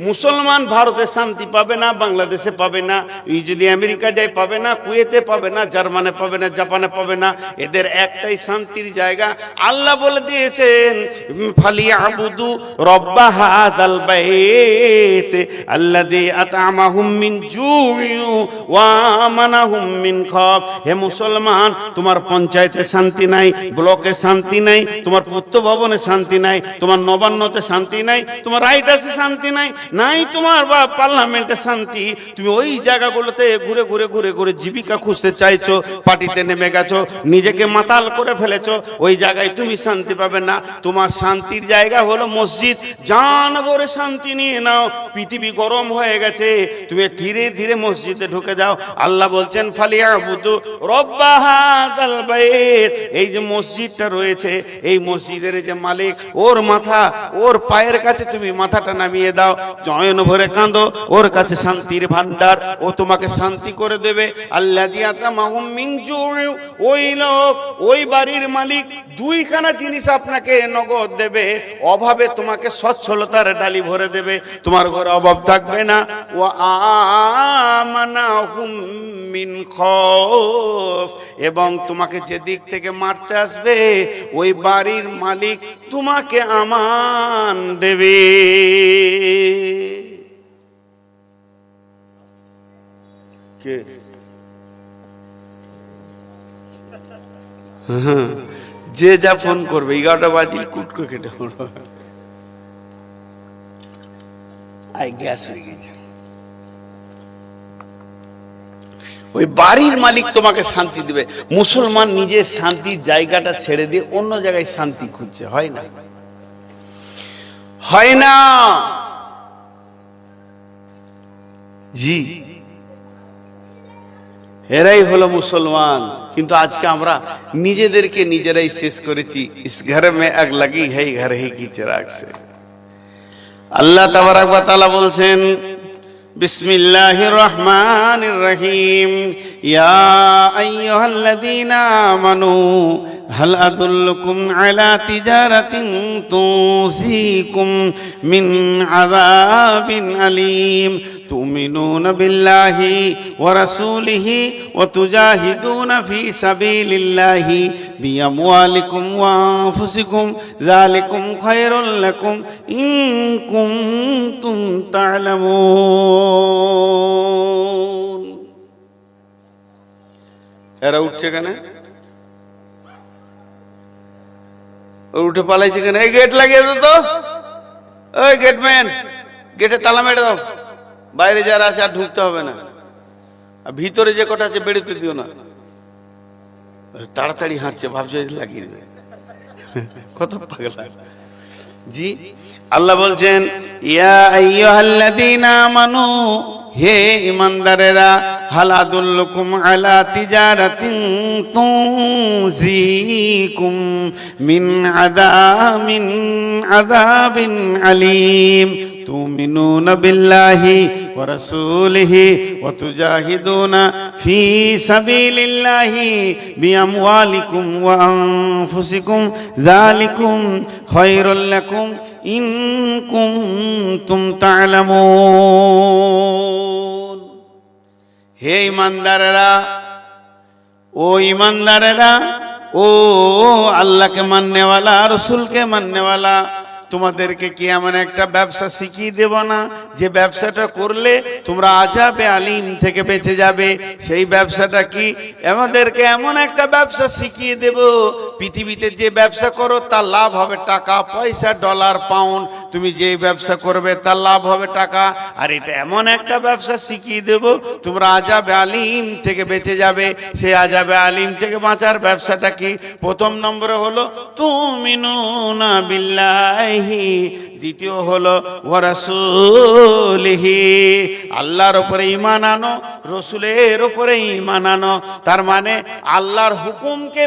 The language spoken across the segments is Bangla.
মুসলমান ভারতে শান্তি পাবে না, বাংলাদেশে পাবে না, এই যদি আমেরিকা যায় পাবে না, কুয়েতে পাবে না, জার্মানে পাবে না, জাপানে পাবে না। এদের একটাই শান্তির জায়গা। আল্লাহ বলে দিয়েছেন ফালিয়াবুদু রব্বা হাযাল বাইত আল্লাযী আত'আমাহুম মিন জু'ইন ওয়া আমানাহুম মিন খাউফ। হে মুসলমান, তোমার পঞ্চায়েতে শান্তি নাই, ব্লকে শান্তি নাই, তোমার পূর্ত ভবনে শান্তি নাই, তোমার নবান্নতে শান্তি নাই, তোমার রাইটাসে শান্তি নাই, নাই তোমার বা পার্লামেন্টে শান্তি। তুমি ওই জায়গাগুলোতে ঘুরে ঘুরে ঘুরে ঘুরে জীবিকা খুঁজতে চাইছো, পার্টিতে নেমে গেছো, নিজেকে মাতাল করে ফেলেছো, ওই জায়গায় তুমি শান্তি পাবে না। তোমার শান্তির জায়গা হলো মসজিদ। জান ভরে শান্তি নিয়ে নাও। পৃথিবী গরম হয়ে গেছে, তুমি ধীরে ধীরে মসজিদে ঢুকে যাও। আল্লাহ বলছেন ফালিয়াবুদু রব্বা হাযাল বাইত। এই যে মসজিদটা রয়েছে, এই মসজিদের যে মালিক, ওর মাথা, ওর পায়ের কাছে তুমি মাথাটা নামিয়ে দাও, জয়ন ভরে কাঁদো, ওর কাছে শান্তির ভান্ডার, ও তোমাকে শান্তি করে দেবে। আল্লাযী আত'আমাহুম মিন জু'ইন। ওই লোক, ওই বাড়ির মালিক দুইখানা জিনিস আপনাকে নগদ দেবে, অভাবে তোমাকে সচ্ছলতার ডালি ভরে দেবে, তোমার ঘরে অভাব থাকবে না। ওয়া আমানাহুম মিন খাউফ। এবং তোমাকে যে দিক থেকে মারতে আসবে, ওই বাড়ির মালিক তোমাকে আমান দেবে। কে? যে যা ফোন করবে 11টা বাজিয়ে কুট করে কেটে পড়বে। আই গ্যাস হয়ে গেছে। ওই বাড়ির মালিক তোমাকে শান্তি দিবে। মুসলমান নিজের শান্তির জায়গাটা ছেড়ে দিয়ে অন্য জায়গায় শান্তি খুঁজছে, হয় না? হয় না জি, এরাই হলো মুসলমান। কিন্তু আজকে আমরা নিজেদেরকে নিজেরাই শেষ করেছি। ইস ঘর মে আগ লাগি है घर ही की चिराग से। আল্লাহ তাবারক ওয়া তাআলা বলছেন বিসমিল্লাহির রহমানির রহিম, ইয়া আইয়ুহাল্লাযীনা আমানু হাল আদুল্লুকুম আলা তিজারাতিন তুনজিকুম মিন আযাবিন আলীম তুমিনুনা বিল্লাহি ওয়া রাসূলিহি ওয়া তুজাহিদুনা ফি সাবিলিল্লাহি বিআমওয়ালিকুম ওয়া আনফুসিকুম যালিকুম খায়রুল লাকুম ইন কুনতুম তা'লামুন। এরা উঠছে কেন? উঠে পালাইছে কেন? এই গেট লাগিয়ে দাও তো, ওই গেটম্যান, গেটে তালা মেরে দাও, বাইরে যারা আছে আর ঢুকতে হবে না, আর ভিতরে যে কটা আছে বেরোতে দিও না। তাড়াতাড়ি হাঁটছে, ভাবছে লাগিয়ে দেবে। কত পাগলা। জি, আল্লাহ বলছেন ইয়া আইয়ুহাল্লাযীনা আমানু, হে ঈমানদারেরা, হাল আদুল্লুকুম আলা তিজারাতিন তুনজিকুম মিন আযাবিন আলীম তুমিনুনা বিল্লাহি ওয়া রাসূলিহি ওয়া তুজাহিদুনা ফি সাবিলিল্লাহি বিআমওয়ালিকুম ওয়া আনফুসিকুম যালিকুম খায়রুল লাকুম ইন কুনতুম তা'লামুন। হে ঈমানদারেরা, ও ঈমানদারেরা, ও আল্লাহকে মাননেওয়ালা, রসুলকে মাননেওয়ালা, তোমাদেরকে কি এমন একটা ব্যবসা শিখিয়ে দেব না যে ব্যবসাটা করলে তোমরা আযাবে আলিম থেকে বেঁচে যাবে? সেই ব্যবসাটা কি? আমাদেরকে এমন একটা ব্যবসা শিখিয়ে দেব, পৃথিবীতে যে ব্যবসা করো তার লাভ হবে টাকা পয়সা, ডলার পাউন্ড। তুমি যে ব্যবসা করবে তার লাভ হবে টাকা। আর এটা এমন একটা ব্যবসা শিখিয়ে দেব, তোমরা আযাবে আলিম থেকে বেঁচে যাবে। সেই আযাবে আলিম থেকে বাঁচার ব্যবসাটা কি? প্রথম নম্বরে হলো তুমিনুনা বিল্লাহি, দ্বিতীয় হলো ওয়া রাসূলিহি, আল্লাহর উপরে ঈমান আনো, রসুলের উপরে ঈমান আনো। তার মানে আল্লাহর হুকুমকে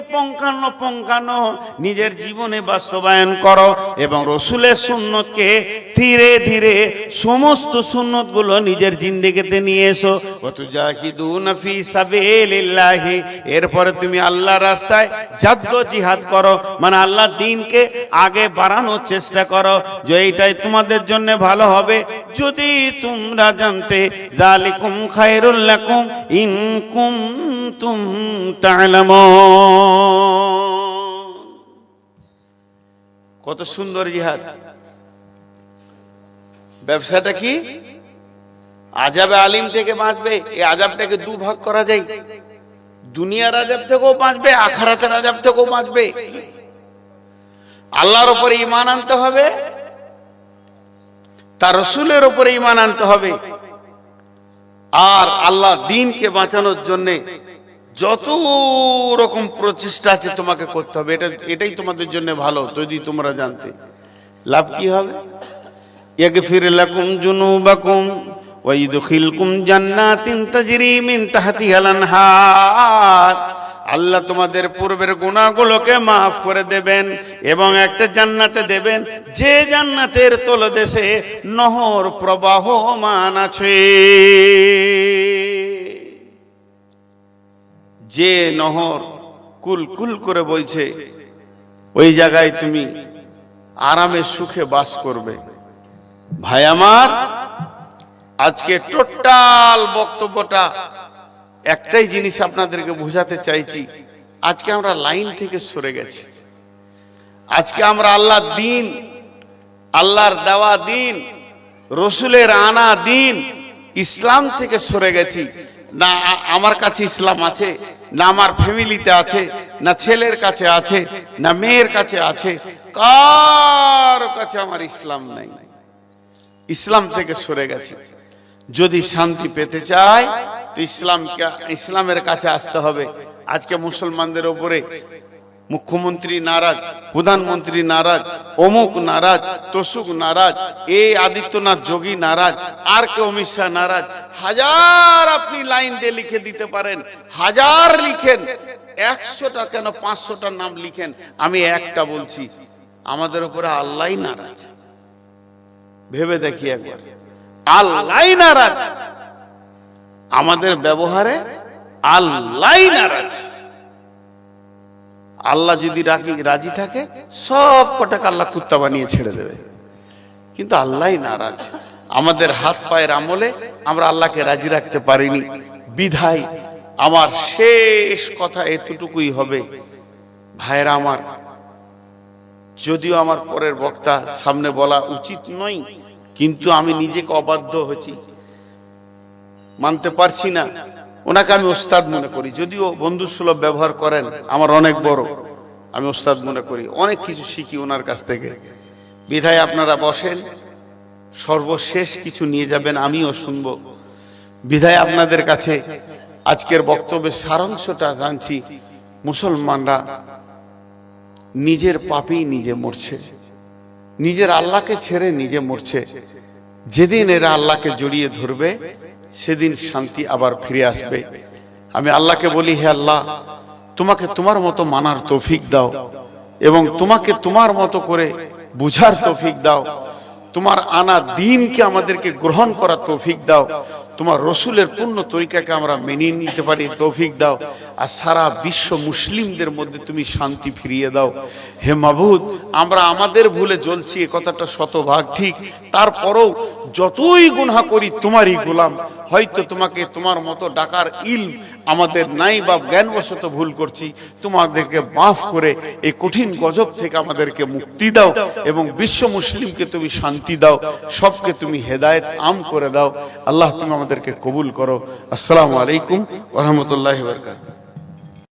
পঙ্খানো নিজের জীবনে বাস্তবায়ন করো, এবং রসুলের সুন্নতকে ধীরে ধীরে সমস্ত সুন্নতগুলো নিজের জিন্দেগিতে নিয়ে এসো। ওয়া তুজাহিদুনা ফি সাবিলিল্লাহি, এরপরে তুমি আল্লাহর রাস্তায় জাদ্দ জিহাদ করো, মানে আল্লাহর দ্বীনকে আগে বাড়ানোর চেষ্টা করো। যে এইটাই তোমাদের জন্য ভালো হবে যদি তোমরা জানতে। যালিকুম খায়রুল লাকুম ইন কুনতুম তা'লামুন। কত সুন্দর জিহাদ। ব্যবসাটা কি? আযাবে আলিম থেকে বাঁচবে। এই আযাবটাকে দুভাগ করা যায়, দুনিয়ার আযাব থেকেও বাঁচবে, আখিরাতের আযাব থেকেও বাঁচবে। আল্লাহর উপরে ঈমান আনতে হবে, তার রাসূলের উপরে ঈমান আনতে হবে, আর আল্লাহ দ্বীনকে বাঁচানোর জন্য যত রকম প্রচেষ্টা আছে তোমাকে করতে হবে। এটাই তোমাদের জন্য ভালো যদি তোমরা জানতে। লাভ কি হবে? ইয়াগফির লাকুম যুনুবাকুম ওয়া ইদখিলকুম জান্নাতিন তাজরি মিন তাহতিহাল আনহার। আল্লাহ তোমাদের পূর্বের গুনাহগুলোকে মাফ করে দেবেন এবং একটা জান্নাতে দেবেন যে জান্নাতের তলদেশে নহর প্রবাহমান আছে। যে নহর কুলকুল করে বইছে, ওই জায়গায় তুমি আরামে সুখে বাস করবে। ভাই আমার, আজকে টোটাল বক্তব্যটা একটাই জিনিস আপনাদেরকে বোঝাতে চাইছি। আজকে আমরা লাইন থেকে সরে গেছি। আজকে আমরা আল্লাহর দ্বীন, আল্লাহর দেওয়া দ্বীন, রসুলের আনা দ্বীন, ইসলাম থেকে সরে গেছি। না আমার কাছে ইসলাম আছে, না আমার ফ্যামিলিতে আছে, না ছেলের কাছে আছে, না মেয়ের কাছে আছে, কারো কাছে আমার ইসলাম নাই। ইসলাম থেকে সরে গেছে। যদি শান্তি পেতে চায় তো ইসলামের কাছে আসতে হবে। আজকে মুসলমানদের উপরে মুখ্যমন্ত্রী নারাজ, প্রধানমন্ত্রী নারাজ, অমুক নারাজ, তসুক নারাজ, এই আদিত্যনাথ যোগী নারাজ, আর কে অমিত শাহ নারাজ। হাজার আপনি লাইন দিয়ে লিখে দিতে পারেন, হাজার লিখেন, 100টা কেন 500টার নাম লিখেন। আমি একটা বলছি, আমাদের উপরে আল্লাহই নারাজ। ভেবে দেখি একবার, আল্লাহই নারাজ আমাদের ব্যবহারে, আল্লাহই নারাজ। আল্লাহ যদি রাজি থাকে সব কটাকে আল্লাহ কুত্তা বানিয়ে ছেড়ে দেবে, কিন্তু আল্লাহই নারাজ। আমাদের হাত পায়ের আমলে আমরা আল্লাহকে রাজি রাখতে পারিনি। বিধায় আমার শেষ কথা এতটুকুই হবে, ভাইরা আমার, যদিও আমার পরের বক্তা সামনে বলা উচিত নয়, কিন্তু আমি নিজেকে অবাধ্য হচ্ছি, মানতে পারছি না। ওনাকে আমি ওস্তাদ মনে করি, যদিও বন্ধু সুলভ ব্যবহার করেন, আমার অনেক বড়, আমি ওস্তাদ মনে করি, অনেক কিছু শিখি ওনার কাছ থেকে। বিধায় আপনারা বসেন, সর্বশেষ কিছু নিয়ে যাবেন, আমিও শুনবো। বিধায় আপনাদের কাছে আজকের বক্তব্যের সারাংশটা জানছি। মুসলমানরা নিজের পাপেই নিজে মরছে, নিজের আল্লাহকে ছেড়ে নিজে মরছে। যেদিন এরা আল্লাহকে জড়িয়ে ধরবে সেদিন শান্তি আবার ফিরে আসবে। আমি আল্লাহকে বলি, হে আল্লাহ, তোমাকে তোমার মতো মানার তৌফিক দাও এবং তোমাকে তোমার মতো করে বুঝার তৌফিক দাও। তোমার আনা দ্বীনকে আমাদেরকে গ্রহণ করার তৌফিক দাও। তোমার রসুলের পূর্ণ তরিকাকে আমরা মেনে নিতে পারি তৌফিক দাও। আর সারা বিশ্ব মুসলিমদের মধ্যে তুমি শান্তি ফিরিয়ে দাও। হে মাবুদ, আমরা আমাদের ভুলে জ্বলছি, এ কথাটা শতভাগ ঠিক। তারপরেও যতই গুনাহ করি তোমারই গোলাম। হয়তো তোমাকে তোমার মতো ডাকার ইলম আমাদের নাই বা জ্ঞানবশত ভুল করছি, তোমাদেরকে মাফ করে এই কঠিন গজব থেকে আমাদেরকে মুক্তি দাও এবং বিশ্ব মুসলিমকে তুমি শান্তি দাও, সবকে তুমি হেদায়েত আম করে দাও। আল্লাহ তুমি আমাদেরকে কবুল করো। আসসালামু আলাইকুম ওয়া রাহমাতুল্লাহি ওয়া বারাকাতুহু।